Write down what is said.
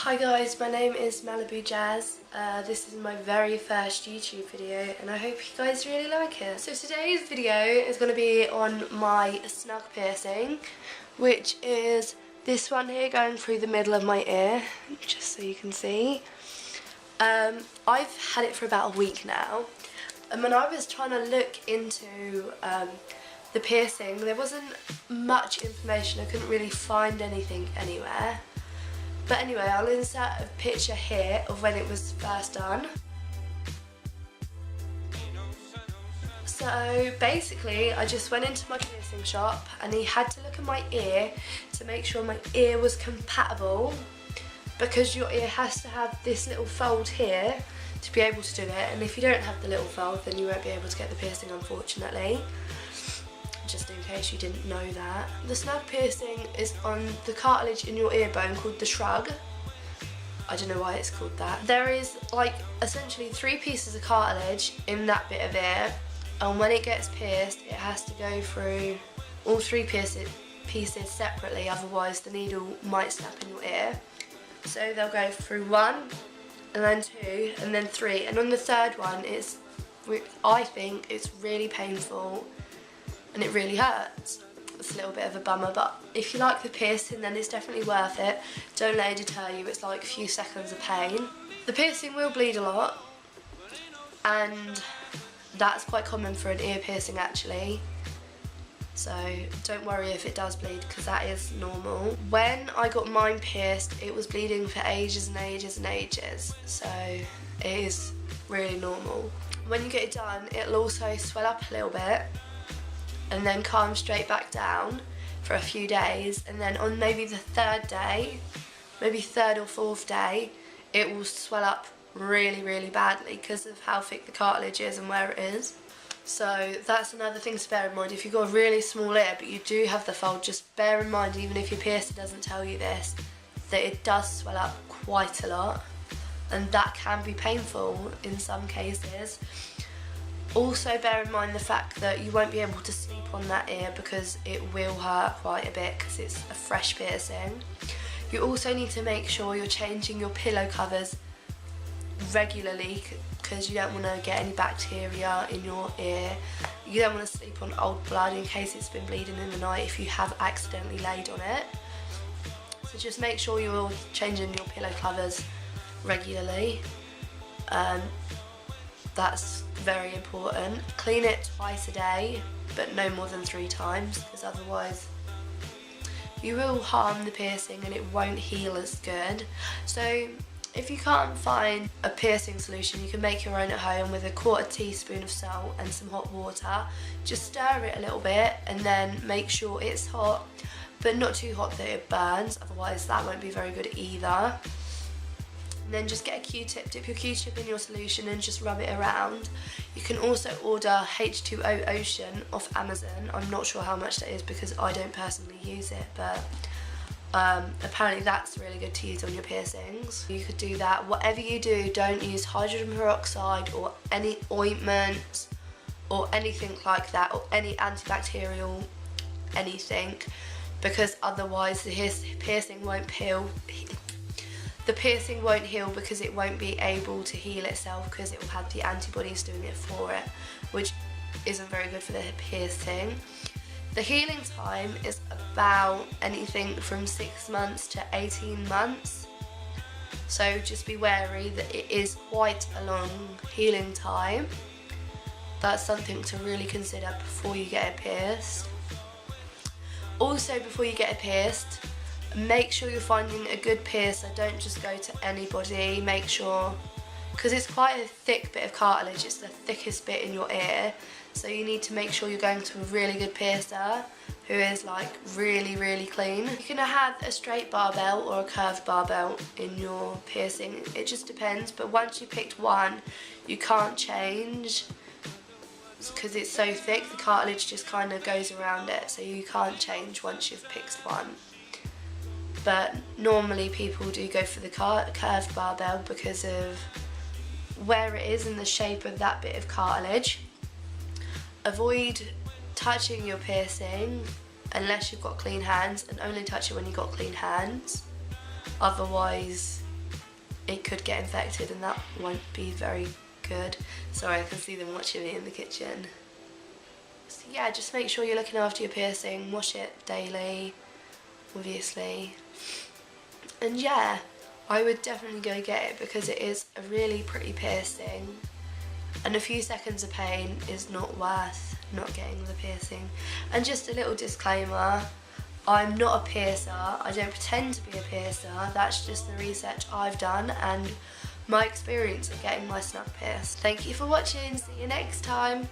Hi guys, my name is Malibu Jazz. This is my very first YouTube video and I hope you guys really like it. So today's video is going to be on my snug piercing, which is this one here going through the middle of my ear, just so you can see. I've had it for about a week now, and when I was trying to look into the piercing, there wasn't much information. I couldn't really find anything anywhere. But anyway, I'll insert a picture here of when it was first done. So basically, I just went into my piercing shop and he had to look at my ear to make sure my ear was compatible, because your ear has to have this little fold here to be able to do it, and if you don't have the little fold then you won't be able to get the piercing, unfortunately. Just in case you didn't know that. The snug piercing is on the cartilage in your ear bone called the shrug. I don't know why it's called that. There is like essentially 3 pieces of cartilage in that bit of ear, and when it gets pierced it has to go through all 3 pieces separately, otherwise the needle might snap in your ear. So they'll go through 1 and then 2 and then 3, and on the 3rd one I think it's really painful and it really hurts. It's a little bit of a bummer, but if you like the piercing then it's definitely worth it. Don't let it deter you, it's like a few seconds of pain. The piercing will bleed a lot, and that's quite common for an ear piercing actually, so don't worry if it does bleed, because that is normal. When I got mine pierced it was bleeding for ages and ages and ages, so it is really normal. When you get it done it'll also swell up a little bit and then calm straight back down for a few days, and then on maybe the 3rd day, maybe 3rd or 4th day, it will swell up really badly because of how thick the cartilage is and where it is. So that's another thing to bear in mind. If you've got a really small ear but you do have the fold, just bear in mind, even if your piercer doesn't tell you this, that it does swell up quite a lot, and that can be painful in some cases. Also bear in mind the fact that you won't be able to sleep on that ear because it will hurt quite a bit because it's a fresh piercing. You also need to make sure you're changing your pillow covers regularly, because you don't want to get any bacteria in your ear. You don't want to sleep on old blood in case it's been bleeding in the night if you have accidentally laid on it. So just make sure you're changing your pillow covers regularly. That's very important. Clean it twice a day, but no more than 3 times, because otherwise you will harm the piercing and it won't heal as good. So if you can't find a piercing solution, you can make your own at home with a 1/4 teaspoon of salt and some hot water. Just stir it a little bit and then make sure it's hot, but not too hot that it burns, otherwise that won't be very good either. And then just get a Q-tip, dip your Q-tip in your solution and just rub it around. You can also order H2O Ocean off Amazon. I'm not sure how much that is because I don't personally use it, but apparently that's really good to use on your piercings. You could do that. Whatever you do, don't use hydrogen peroxide or any ointment or anything like that, or any antibacterial anything, because otherwise the piercing won't heal. The piercing won't heal because it won't be able to heal itself, because it will have the antibodies doing it for it, which isn't very good for the piercing. The healing time is about anything from 6 months to 18 months. So just be wary that it is quite a long healing time. That's something to really consider before you get it pierced. Also, before you get it pierced, make sure you're finding a good piercer. Don't just go to anybody. Make sure, because it's quite a thick bit of cartilage, it's the thickest bit in your ear, so you need to make sure you're going to a really good piercer who is like really clean. You can have a straight barbell or a curved barbell in your piercing, it just depends, but once you picked one you can't change because it's so thick. The cartilage just kind of goes around it, so you can't change once you've picked one. But normally people do go for the curved barbell because of where it is and the shape of that bit of cartilage. Avoid touching your piercing unless you've got clean hands, and only touch it when you've got clean hands. Otherwise it could get infected and that won't be very good. Sorry, I can see them watching me in the kitchen. So yeah, just make sure you're looking after your piercing, wash it daily, obviously. And yeah, I would definitely go get it because it is a really pretty piercing, and a few seconds of pain is not worth not getting the piercing. And just a little disclaimer, I'm not a piercer, I don't pretend to be a piercer, that's just the research I've done and my experience of getting my snug pierced. Thank you for watching, see you next time.